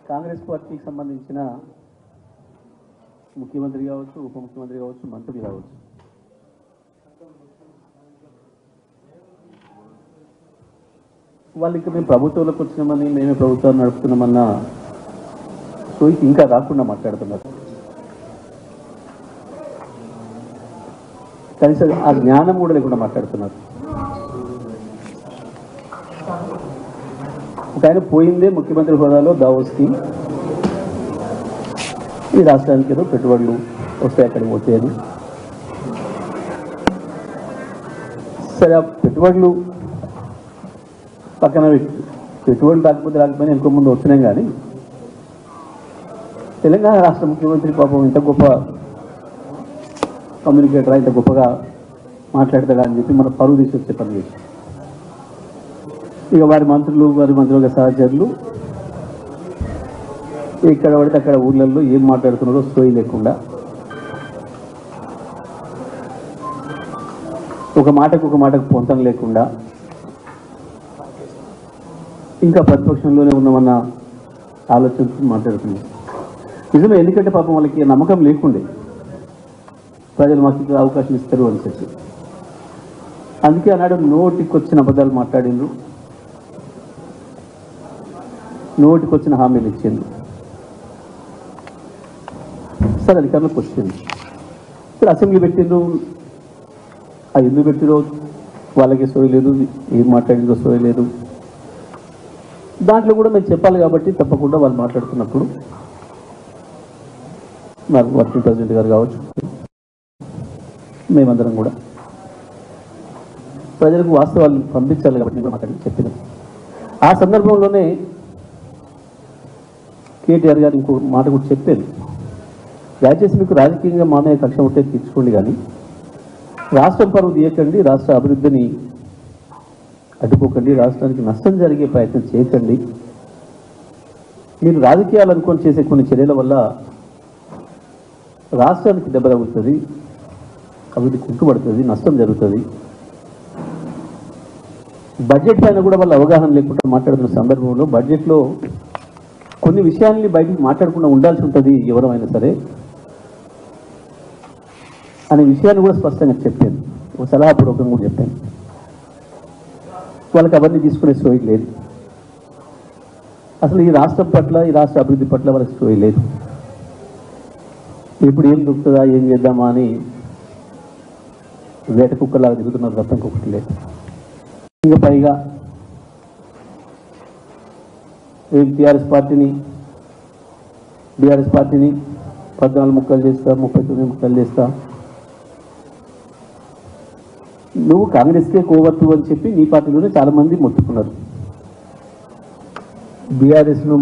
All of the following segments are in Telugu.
కాంగ్రెస్ పార్టీకి సంబంధించిన ముఖ్యమంత్రి కావచ్చు, ఉప ముఖ్యమంత్రి కావచ్చు, మంత్రులు కావచ్చు, వాళ్ళకి మేము ప్రభుత్వంలోకి వచ్చినామని మేమే ప్రభుత్వాన్ని నడుపుతున్నామన్న సోయికి ఇంకా రాకుండా మాట్లాడుతున్నారు. కనీసం ఆ జ్ఞానం కూడా లేకుండా మాట్లాడుతున్నారు. ఒక ఆయన పోయిందే ముఖ్యమంత్రి హోదాలో దావోస్కి, ఈ రాష్ట్రానికి ఏదో పెట్టుబడులు వస్తాయి అక్కడికి పోతాయని. సరే, ఆ పెట్టుబడులు పక్కన పెట్టుబడులు రాకపోయినా ఇంకో ముందు వచ్చినాం. కానీ తెలంగాణ రాష్ట్ర ముఖ్యమంత్రి పాపం ఇంత గొప్ప కమ్యూనికేటరా, ఇంత గొప్పగా మాట్లాడతాడా అని చెప్పి మన పరువు తీసుకొచ్చే పని చేసి, ఇక వారి మంత్రుల సహచరులు ఇక్కడ పడితే అక్కడ ఊళ్ళల్లో ఏం మాట్లాడుతున్నారో సోయి లేకుండా, ఒక మాటకు పొంతం లేకుండా, ఇంకా ప్రతిపక్షంలోనే ఉన్నామన్న ఆలోచనతో మాట్లాడుతున్నాం. నిజమే, ఎందుకంటే పాపం వాళ్ళకి నమ్మకం లేకుండే ప్రజలు మాకు అవకాశం ఇస్తారు అని చెప్పి. అందుకే ఆనాడు నోటికి వచ్చిన అబద్ధాలు మాట్లాడిండ్రు, నోటికి వచ్చిన హామీలు ఇచ్చిండ్రు. సరే, అధికారంలోకి వచ్చింది. సరే, అసెంబ్లీ పెట్టిండ్రు. అది ఎందుకు పెట్టిరో వాళ్ళకి సోయలేదు, ఏం మాట్లాడిందో సోయలేదు. దాంట్లో కూడా మేము చెప్పాలి కాబట్టి తప్పకుండా వాళ్ళు మాట్లాడుతున్నప్పుడు నాకు వర్కింగ్ ప్రెసిడెంట్ గారు కావచ్చు, మేమందరం కూడా ప్రజలకు వాస్తవాలు పంపించాలి కాబట్టి మేము మాట్లాడి చెప్పినాం. ఆ సందర్భంలోనే కేటీఆర్ గారు ఇంకో మాట కూడా చెప్పారు, దయచేసి మీకు రాజకీయంగా మామయ్య కక్ష ఉంటే తీర్చుకోండి, కానీ రాష్ట్రం పరువు తీయకండి, రాష్ట్ర అభివృద్ధిని అడ్డుకోకండి, రాష్ట్రానికి నష్టం జరిగే ప్రయత్నం చేయకండి. మీరు రాజకీయాలు అనుకొని చేసే కొన్ని చర్యల వల్ల రాష్ట్రానికి దెబ్బ తగులుతుంది, అభివృద్ధి కుంటుపడుతుంది, నష్టం జరుగుతుంది. బడ్జెట్ పైన కూడా వాళ్ళ అవగాహన లేకుండా మాట్లాడుతున్న సందర్భంలో బడ్జెట్లో కొన్ని విషయాల్ని బయటికి మాట్లాడకుండా ఉండాల్సి ఉంటుంది ఎవరైనా సరే అనే విషయాన్ని కూడా స్పష్టంగా చెప్పాను. ఒక సలహాపూర్వకంగా కూడా చెప్పాను. వాళ్ళకి అవన్నీ తీసుకునే సోయి లేదు. అసలు ఈ రాష్ట్రం పట్ల, ఈ రాష్ట్ర అభివృద్ధి పట్ల వాళ్ళకి సోయి లేదు. ఇప్పుడు ఏం దొరుకుతుందా, ఏం చేద్దామా అని వేట కుక్కలాగా దిగుతున్నారు తప్ప ఇంకొకటి లేదు. ఇంకా పైగా బీఆర్ఎస్ పార్టీని 14 ముక్కలు చేస్తా, 39 ముక్కలు చేస్తా, నువ్వు కాంగ్రెస్కే కోవత్తు అని చెప్పి నీ పార్టీలోనే చాలామంది మొత్తుకున్నారు. బీఆర్ఎస్ను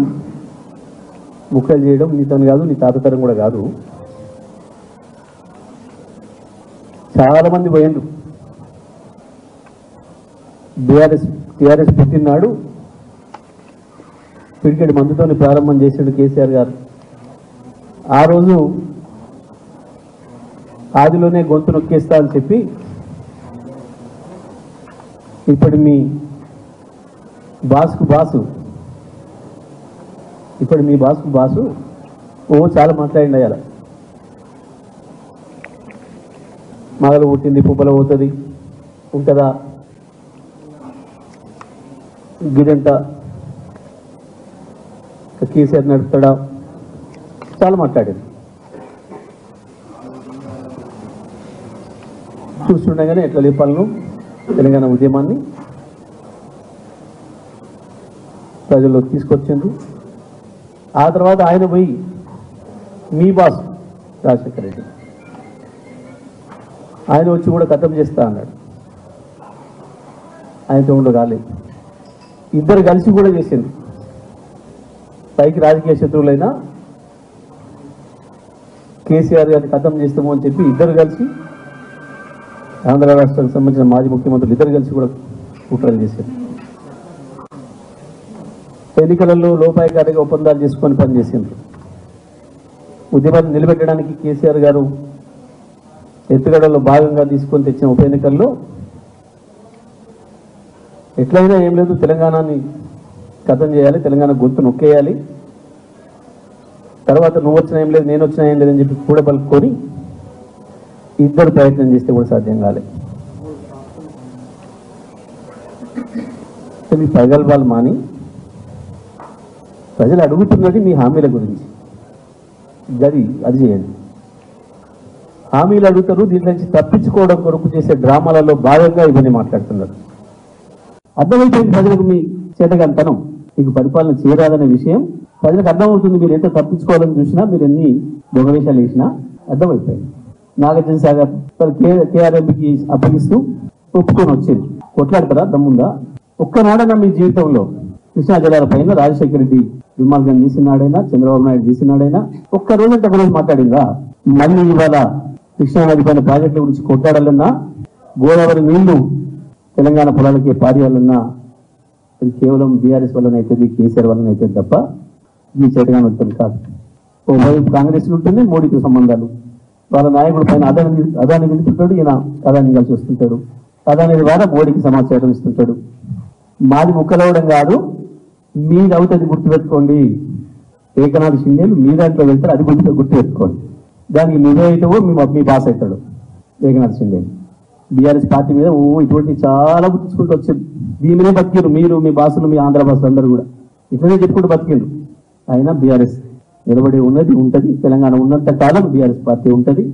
ముక్కలు చేయడం నీతో కాదు, నీ తాతతరం కూడా కాదు. చాలామంది పోయిండ్రు. టీఆర్ఎస్ పుట్టినాడు పిడికెడు మందుతోని ప్రారంభం చేసాడు కేసీఆర్ గారు. ఆ రోజు ఆదిలోనే గొంతు నొక్కేస్తా అని చెప్పి ఇప్పుడు మీ బాసుకు బాసు చాలా మాట్లాడింది. అయ్యాల మగలు పుట్టింది పుబ్బల పోతుంది ఉంటుందా, గిదంతా కేసీఆర్ నడుపుతాడా, చాలా మాట్లాడింది. చూస్తుండగానే ఎట్లా లేపాలను తెలంగాణ ఉద్యమాన్ని ప్రజల్లో తీసుకొచ్చిండ్రు. ఆ తర్వాత ఆయన పోయి మీ బాస్ రాజశేఖర రెడ్డి ఆయన వచ్చి కూడా ఖతం చేస్తా అన్నాడు. ఆయనతో ఉండ కాలేదు. ఇద్దరు కలిసి కూడా చేసిండ్రు. పైకి రాజకీయ శత్రువులైనా కేసీఆర్ గారిని ఖతం చేస్తాము అని చెప్పి ఇద్దరు కలిసి, ఆంధ్ర రాష్ట్రానికి సంబంధించిన మాజీ ముఖ్యమంత్రులు ఇద్దరు కలిసి కూడా కుట్రలు చేశారు. ఎన్నికలలో లోపాయకారిగా ఒప్పందాలు చేసుకొని పనిచేసిండ్రు. ఉద్యమాన్ని నిలబెట్టడానికి కేసీఆర్ గారు ఎత్తుగడలో భాగంగా తీసుకొని తెచ్చిన ఉప ఎన్నికల్లో ఎట్లయినా ఏం లేదు, తెలంగాణని ఖతం చేయాలి, తెలంగాణ గొంతు నొక్కేయాలి, తర్వాత నువ్వు వచ్చినా ఏం లేదు, నేను వచ్చినా ఏం లేదని చెప్పి కూడా పలుకొని ఇద్దరు ప్రయత్నం చేస్తే కూడా సాధ్యం కాలేదు. మీ ప్రగల్భాలు మాని ప్రజలు అడుగుతున్నది మీ హామీల గురించి, అది చేయండి. హామీలు అడుగుతారు, దీంట్లో నుంచి తప్పించుకోవడం కొరకు చేసే డ్రామాలలో భాగంగా ఇవన్నీ మాట్లాడుతున్నారు. అర్థమైపోయింది ప్రజలకు మీ చేతగాంతనం, మీకు పరిపాలన చేరాదనే విషయం ప్రజలకు అర్థమవుతుంది. మీరు ఎంత తప్పించుకోవాలని చూసినా, మీరు ఎన్ని దొంగవేషాలు వేసినా అర్థమైపోయింది. నాగార్జున సాగర్ కేఆర్ఎంకి అప్పగిస్తూ ఒప్పుకొని వచ్చేది. కొట్లాడతారా దమ్ముందా? ఒక్కనాడైనా మీ జీవితంలో కృష్ణా జలాల పైన రాజశేఖర రెడ్డి విమానం తీసినాడైనా, చంద్రబాబు నాయుడు తీసినాడైనా ఒక్క రోజంటే ఒకరోజు మాట్లాడిందా? మళ్ళీ ఇవాళ కృష్ణానది పైన ప్రాజెక్టుల గురించి కొట్లాడాలన్నా, గోదావరి నీళ్లు తెలంగాణ పొలాలకి పారేయాలన్నా అది కేవలం బీఆర్ఎస్ వల్లనైతుంది, కేసీఆర్ వల్లనైతుంది తప్ప ఈ చేతగానే ఉంటుంది కాదు. ఓవైపు కాంగ్రెస్ ఉంటుంది, మోడీతో సంబంధాలు, వాళ్ళ నాయకుడి పైన అదాని నిలుపుతాడు, ఈయన అదాన్ని కలిసి వస్తుంటాడు. అదాని ద్వారా మోడీకి సమాచారం ఇస్తుంటాడు. మాది ముక్కలవడం కాదు, మీది అవుతుంది గుర్తుపెట్టుకోండి. ఏకనాథ్ షిండేలు మీ దాంట్లో వెళ్తారు, అది గుర్తుపెట్టుకోండి. దానికి నువ్వే అవుతావో మీ బాస్ అవుతాడు ఏకనాథ్ షిండేలు. బీఆర్ఎస్ పార్టీ మీద ఇటువంటి చాలా గుర్తుంచుకుంటూ వచ్చారు. దీనినే బతికిరు మీరు, మీ బాసులు, మీ ఆంధ్ర బాసులు అందరూ కూడా ఇట్లనే చెప్పుకుంటూ బతికిరు. అయినా బీఆర్ఎస్ నిలబడి ఉన్నది ఉంటుంది. తెలంగాణ ఉన్నంత కాలం బీఆర్ఎస్ పార్టీ ఉంటుంది.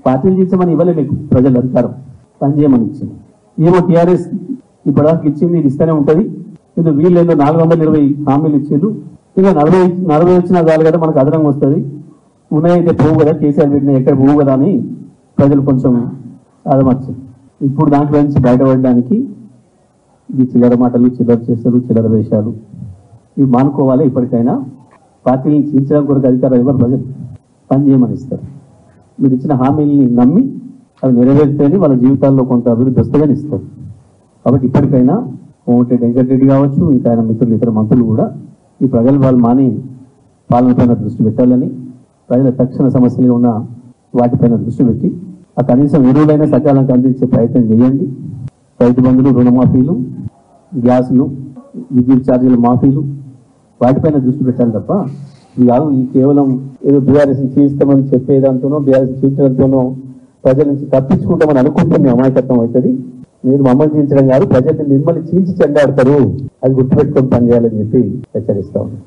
పార్టీలు చేసామని ఇవ్వలే మీకు ప్రజలు అధికారం, పనిచేయమని ఇచ్చింది. ఏమో టీఆర్ఎస్ ఇప్పటిదాకా ఇచ్చింది, ఇది ఇస్తూనే ఉంటుంది. ఇది వీళ్ళేదో 420 హామీలు ఇచ్చారు. ఇక 40 వచ్చినా చాలు కదా, మనకు అదనంగా వస్తుంది. ఉన్నాయైతే పోవు కదా, కేసీఆర్ పెట్టిన ఎక్కడ పోవు కదా అని ప్రజలు కొంచెం అదమర్చింది. ఇప్పుడు దాంట్లో నుంచి బయటపడడానికి ఈ చిల్లర మాటలు, చిల్లర చేస్తారు, చిల్లర వేషాలు ఇవి మానుకోవాలి. ఇప్పటికైనా పార్టీని చీల్చడం కొరకు అధికారం ఎవరు ప్రజలు పని చేయమని ఇస్తారు. మీరు ఇచ్చిన హామీల్ని నమ్మి అవి నెరవేర్తేనే వాళ్ళ జీవితాల్లో కొంత అభివృద్ధి వస్తుందని ఇస్తారు. కాబట్టి ఇప్పటికైనా కోమటిరెడ్డి వెంకటరెడ్డి కావచ్చు, ఇంకా ఆయన మిత్రులు, ఇతర మంత్రులు కూడా ఈ ప్రగల్భాలు మాని పాలనపైన దృష్టి పెట్టాలని, ప్రజల తక్షణ సమస్యలు ఉన్న వాటిపైన దృష్టి పెట్టి ఆ కనీసం ఎరువులైనా సకాలంగా అందించే ప్రయత్నం చేయండి. రైతు బంధులు, రుణమాఫీలు, గ్యాసులు, విద్యుత్ ఛార్జీల మాఫీలు వాటిపైన దృష్టి పెట్టాలి తప్ప ఈ కేవలం ఏదో బీఆర్ఎస్ని చీల్స్తామని చెప్పేదాంతోనో, బీఆర్ఎస్ చీల్చడంతోనో ప్రజల నుంచి తప్పించుకుంటామని అనుకుంటే అమాయకత్వం అవుతుంది. మీరు మమ్మల్ని చీల్చడం కాదు, ప్రజల్ని మిమ్మల్ని చీల్చి చెండాడతారు. అది గుర్తుపెట్టుకొని పనిచేయాలని చెప్పి హెచ్చరిస్తా ఉన్నాను.